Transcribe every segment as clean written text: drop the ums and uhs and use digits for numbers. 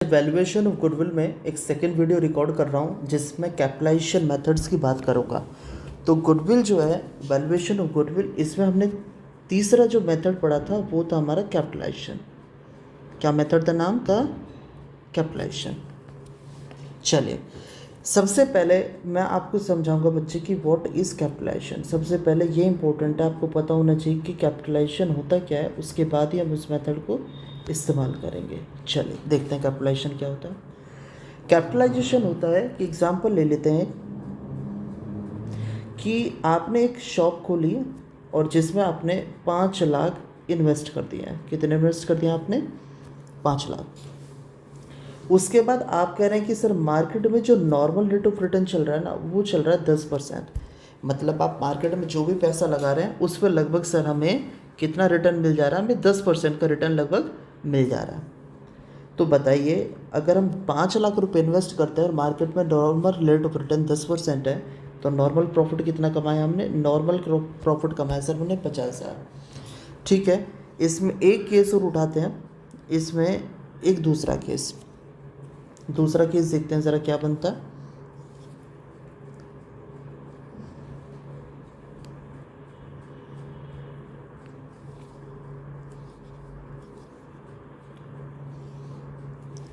Valuation of goodwill में एक second video record कर रहा हूँ जिसमें कैपिटलाइजेशन मेथड्स की बात करूँगा। तो गुडविल जो है, वैल्यूएशन ऑफ गुडविल, इसमें हमने तीसरा जो मेथड पढ़ा था वो था हमारा कैपिटलाइजेशन। क्या मेथड था? नाम था कैपिटलाइजेशन। चलिए, सबसे पहले मैं आपको समझाऊंगा बच्चे कि व्हाट इज़ कैपिटलाइजेशन। सबसे पहले ये इंपॉर्टेंट है, आपको पता होना चाहिए कि कैपिटलाइजेशन होता क्या है, उसके बाद ही हम उस मेथड को इस्तेमाल करेंगे। चलिए देखते हैं कैपिटलाइजेशन क्या होता है। कैपिटलाइजेशन होता है कि एग्जांपल ले लेते हैं कि आपने एक शॉप खोली और जिसमें आपने 5 लाख इन्वेस्ट कर दिया है। कितने इन्वेस्ट कर दिया आपने? 5 लाख। उसके बाद आप कह रहे हैं कि सर मार्केट में जो नॉर्मल रेट ऑफ रिटर्न चल रहा है ना, वो चल रहा है 10%। मतलब आप मार्केट में जो भी पैसा लगा रहे हैं उस पर लगभग सर हमें कितना रिटर्न मिल जा रहा है? हमें 10% का रिटर्न लगभग मिल जा रहा है। तो बताइए, अगर हम 5 लाख रुपए इन्वेस्ट करते हैं और मार्केट में नॉर्मल रेट ऑफ रिटर्न 10% है, तो नॉर्मल प्रॉफिट कितना कमाया हमने? नॉर्मल प्रॉफिट कमाया सर हमने 50,000। ठीक है, इसमें एक केस और उठाते हैं। इसमें एक दूसरा केस देखते हैं ज़रा क्या बनता है।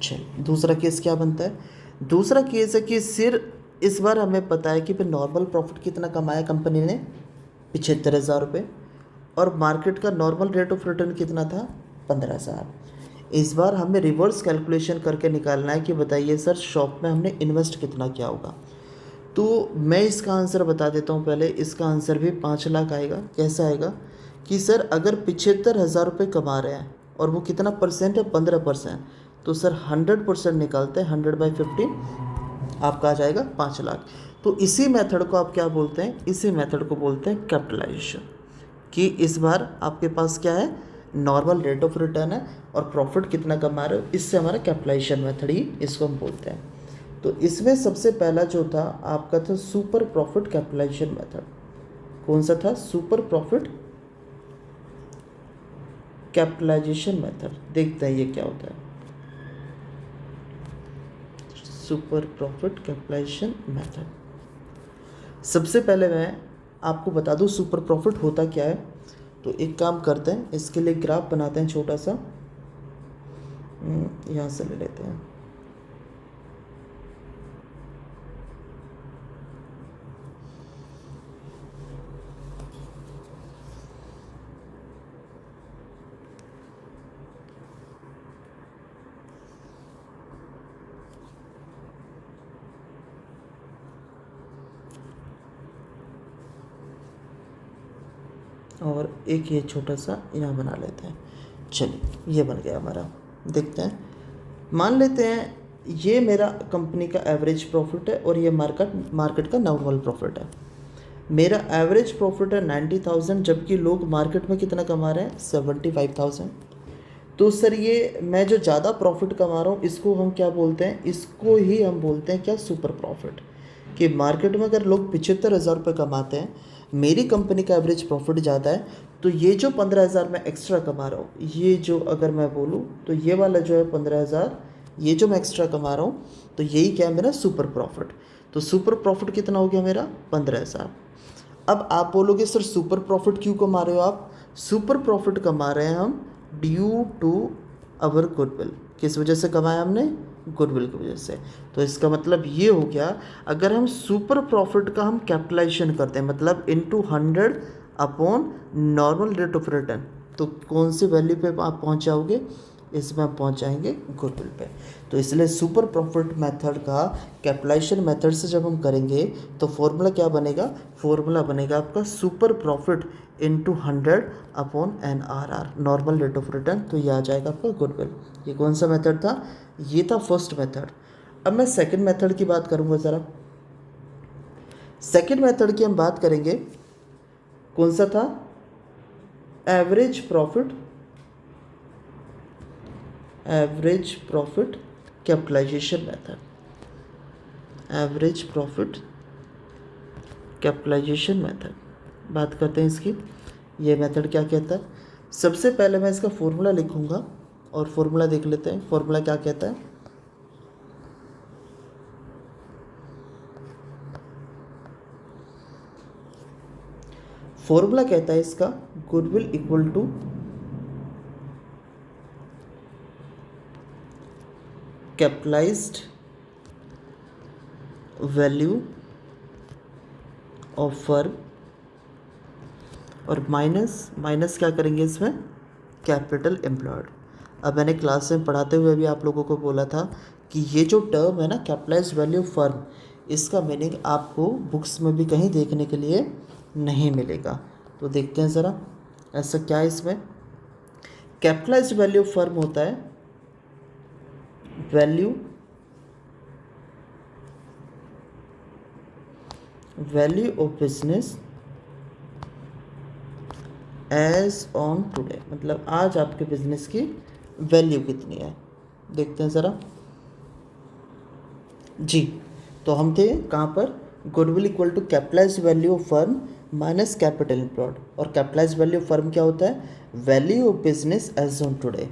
चलिए, दूसरा केस क्या बनता है? दूसरा केस है कि सिर्फ इस बार हमें पता है कि फिर नॉर्मल प्रॉफिट कितना कमाया कंपनी ने? 75,000 रुपये। और मार्केट का नॉर्मल रेट ऑफ रिटर्न कितना था? 15,000। इस बार हमें रिवर्स कैलकुलेशन करके निकालना है कि बताइए सर शॉप में हमने इन्वेस्ट कितना किया होगा। तो मैं इसका आंसर बता देता हूँ पहले। इसका आंसर भी 5 लाख आएगा। कैसा आएगा कि सर अगर 75,000 रुपये कमा रहे हैं और वो कितना परसेंट है? 15%। तो सर 100% निकालते हैं, 100/15 आपका आ जाएगा 5 लाख। तो इसी मेथड को आप क्या बोलते हैं? इसी मेथड को बोलते हैं कैपिटलाइजेशन। कि इस बार आपके पास क्या है? नॉर्मल रेट ऑफ रिटर्न है और प्रॉफिट कितना कमा रहे हो, इससे हमारा कैपिटलाइजेशन मेथड ही इसको हम बोलते हैं। तो इसमें सबसे पहला जो था आपका था सुपर प्रॉफिट कैपिटलाइजेशन मेथड। कौन सा था? Super profit capitalization method. देखते हैं ये क्या होता है। Super profit capitalization method. सबसे पहले मैं आपको बता दूं सुपर प्रॉफिट होता क्या है। तो एक काम करते हैं, इसके लिए ग्राफ बनाते हैं छोटा सा। यहाँ से ले लेते हैं। और एक ये छोटा सा यहाँ बना लेते हैं। चलिए, ये बन गया हमारा। देखते हैं, मान लेते हैं ये मेरा कंपनी का एवरेज प्रॉफिट है और ये मार्केट का नॉर्मल प्रॉफिट है। मेरा एवरेज प्रॉफिट है 90,000, जबकि लोग मार्केट में कितना कमा रहे हैं? 75,000। तो सर ये मैं जो ज़्यादा प्रॉफिट कमा रहा हूँ इसको हम क्या बोलते हैं? इसको ही हम बोलते हैं क्या? Super profit. कि मार्केट में अगर लोग 75,000 रुपये कमाते हैं, मेरी कंपनी का एवरेज प्रॉफिट ज़्यादा है, तो ये जो 15,000 मैं एक्स्ट्रा कमा रहा हूँ, ये जो अगर मैं बोलूँ तो ये वाला जो है 15,000, ये जो मैं एक्स्ट्रा कमा रहा हूँ, तो यही क्या है? मेरा सुपर प्रॉफिट। तो सुपर प्रॉफिट कितना हो गया मेरा? 15,000। अब आप बोलोगे सर सुपर प्रॉफिट क्यों कमा रहे हो आप? सुपर प्रॉफिट कमा रहे हैं हम ड्यू टू अवर गुडविल। किस वजह से कमाया हमने? गुडविल की वजह से। तो इसका मतलब ये हो गया, अगर हम सुपर प्रॉफिट का हम कैपिटलाइजेशन करते हैं, मतलब into 100 upon normal rate of return, तो कौन सी वैल्यू पे आप पहुंच जाओगे? इसमें आप पहुंच जाएंगे गुडविल पे। तो इसलिए सुपर प्रॉफिट मेथड का कैपिटलाइजेशन मेथड से जब हम करेंगे तो फॉर्मूला क्या बनेगा? फॉर्मूला बनेगा आपका super profit into 100 upon NRR, normal rate of return. तो ये आ जाएगा आपका गुडविल। ये कौन सा मेथड था? ये था फर्स्ट मेथड। अब मैं सेकंड मेथड की बात करूंगा ज़रा। सेकंड मेथड की हम बात करेंगे, कौन सा था? Average profit capitalization method. Average profit capitalization method बात करते हैं इसकी। ये मेथड क्या कहता है? सबसे पहले मैं इसका फॉर्मूला लिखूंगा और फॉर्मूला देख लेते हैं। फॉर्मूला क्या कहता है? फॉर्मूला कहता है इसका goodwill equal to capitalized value of firm और माइनस क्या करेंगे इसमें, कैपिटल एम्प्लॉयड। अब मैंने क्लास में पढ़ाते हुए भी आप लोगों को बोला था कि ये जो टर्म है ना कैपिटलाइज्ड वैल्यू ऑफ फर्म, इसका मीनिंग आपको बुक्स में भी कहीं देखने के लिए नहीं मिलेगा। तो देखते हैं ज़रा ऐसा क्या है इसमें। कैपिटलाइज्ड वैल्यू ऑफ फर्म होता है value of business as on today, मतलब आज आपके बिजनेस की वैल्यू कितनी है। देखते हैं ज़रा जी। तो हम थे कहाँ पर, goodwill equal to capitalized value of firm minus capital employed. और कैपिटलाइज्ड वैल्यू ऑफ फर्म क्या होता है, value of business as on today.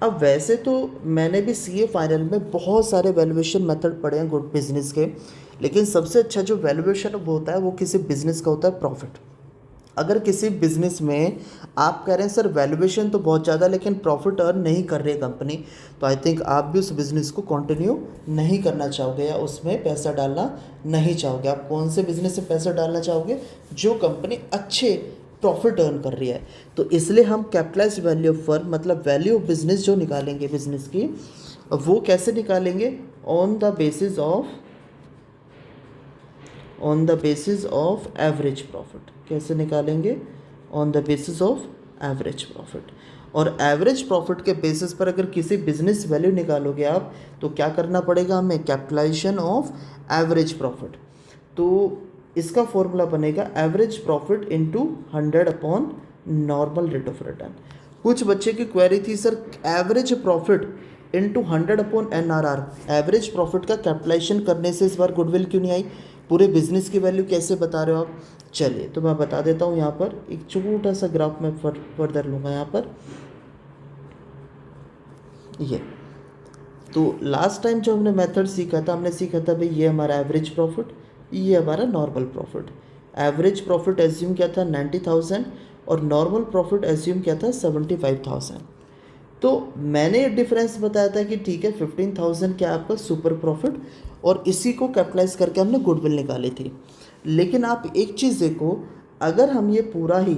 अब वैसे तो मैंने भी सीए फाइनल में बहुत सारे वैल्यूएशन मेथड पढ़े हैं गुड बिजनेस के, लेकिन सबसे अच्छा जो वैल्यूएशन होता है वो किसी बिजनेस का होता है प्रॉफिट। अगर किसी बिजनेस में आप कह रहे हैं सर वैल्यूएशन तो बहुत ज़्यादा लेकिन प्रॉफिट अर्न नहीं कर रही है कंपनी, तो आई थिंक आप भी उस बिज़नेस को कंटिन्यू नहीं करना चाहोगे या उसमें पैसा डालना नहीं चाहोगे। आप कौन से बिज़नेस में पैसा डालना चाहोगे, जो कंपनी अच्छे प्रॉफिट अर्न कर रही है। तो इसलिए हम कैपिटलाइज्ड वैल्यू ऑफ फर्म मतलब वैल्यू ऑफ बिजनेस जो निकालेंगे बिजनेस की, वो कैसे निकालेंगे, on the basis of average profit. कैसे निकालेंगे, on the basis of average profit. और एवरेज प्रॉफिट के बेसिस पर अगर किसी बिजनेस वैल्यू निकालोगे आप, तो क्या करना पड़ेगा हमें, कैपिटलाइजेशन ऑफ एवरेज प्रॉफिट। तो इसका फॉर्मूला बनेगा average profit into 100 upon normal rate of return. कुछ बच्चे की क्वेरी थी sir average profit into 100 upon NRR, average profit का कैपिटलाइजेशन करने से इस बार गुडविल क्यों नहीं आई, पूरे बिजनेस की वैल्यू कैसे बता रहे हो आप। चलिए तो मैं बता देता हूँ, यहाँ पर एक छोटा सा ग्राफ में फर्दर लूँगा यहाँ पर। ये तो लास्ट टाइम जो हमने मेथड सीखा था, हमने सीखा था भाई ये हमारा एवरेज प्रॉफिट, ये हमारा normal profit. Average profit assume क्या था 90,000 और नॉर्मल प्रॉफिट एज्यूम क्या था 75,000। तो मैंने डिफरेंस बताया था कि ठीक है 15,000 क्या आपका सुपर प्रॉफिट, और इसी को कैपिटलाइज करके हमने गुडविल निकाली थी। लेकिन आप एक चीज़ देखो, अगर हम ये पूरा ही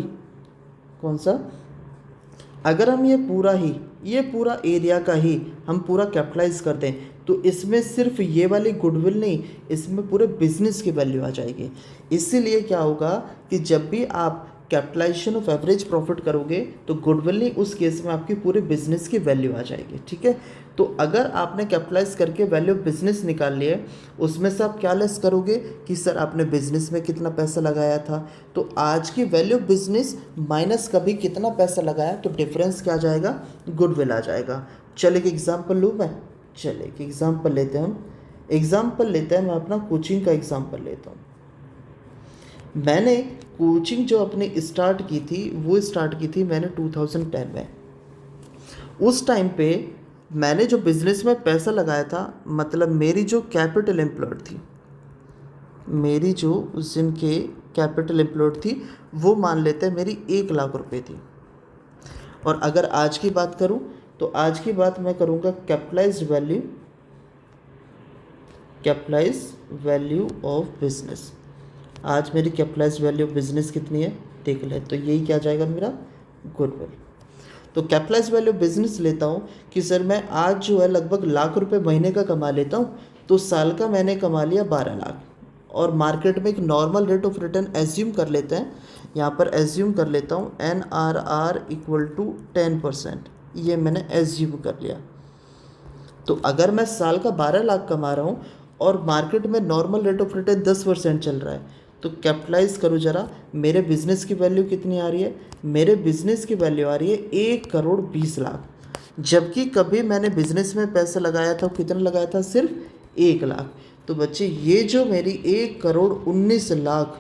अगर हम ये पूरा एरिया का ही हम पूरा कैपिटलाइज कर दें, तो इसमें सिर्फ ये वाली गुडविल नहीं, इसमें पूरे बिजनेस की वैल्यू आ जाएगी। इसीलिए क्या होगा कि जब भी आप कैपिटलाइजेशन ऑफ एवरेज प्रॉफिट करोगे तो गुडविल नहीं, उस केस में आपकी पूरे बिजनेस की वैल्यू आ जाएगी। ठीक है, तो अगर आपने कैपिटलाइज करके वैल्यू ऑफ बिजनेस निकाल लिया, उसमें से आप क्या लेस करोगे कि सर आपने बिजनेस में कितना पैसा लगाया था, तो आज की वैल्यू ऑफ बिजनेस माइनस कभी कितना पैसा लगाया, तो डिफरेंस क्या आ जाएगा, गुडविल आ जाएगा। चलिए एक एग्जाम्पल लूँ मैं, चलिए एक एग्जाम्पल लेते हैं मैं अपना कोचिंग का एग्जाम्पल लेता हूँ। मैंने कोचिंग जो अपनी स्टार्ट की थी वो स्टार्ट की थी मैंने 2010 में। उस टाइम पे मैंने जो बिज़नेस में पैसा लगाया था, मतलब मेरी जो कैपिटल एम्प्लॉयड थी, मेरी जो उस दिन के कैपिटल एम्प्लॉयड थी, वो मान लेते हैं मेरी 1 लाख रुपए थी। और अगर आज की बात करूं तो आज की बात मैं करूंगा कैपिटलाइज्ड वैल्यू ऑफ बिजनेस। आज मेरी कैपिटलाइज्ड वैल्यू ऑफ बिजनेस कितनी है देख ले, तो यही क्या जाएगा मेरा, गुडविल। तो कैपिटलाइज्ड वैल्यू ऑफ बिजनेस लेता हूँ कि सर मैं आज जो है लगभग लाख रुपए महीने का कमा लेता हूँ, तो साल का मैंने कमा लिया 12 लाख। और मार्केट में एक normal rate of return assume कर लेते हैं, यहाँ पर एज्यूम कर लेता हूँ NRR इक्वल टू 10%, ये मैंने एज्यूम कर लिया। तो अगर मैं साल का 12 लाख कमा रहा हूँ और मार्केट में नॉर्मल रेट ऑफ रिटर्न 10% चल रहा है, तो कैपिटलाइज करो ज़रा, मेरे बिज़नेस की वैल्यू कितनी आ रही है, मेरे बिज़नेस की वैल्यू आ रही है 1,20,00,000। जबकि कभी मैंने बिज़नेस में पैसा लगाया था, कितना लगाया था, सिर्फ 1 लाख। तो बच्चे ये जो मेरी 1,19,00,000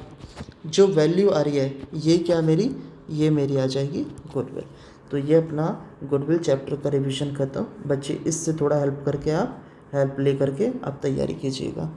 जो वैल्यू आ रही है, ये क्या मेरी, ये मेरी आ जाएगी गुडविल। तो ये अपना गुडविल चैप्टर का रिवीजन करता हूँ बच्चे, इससे थोड़ा हेल्प ले करके आप तैयारी कीजिएगा।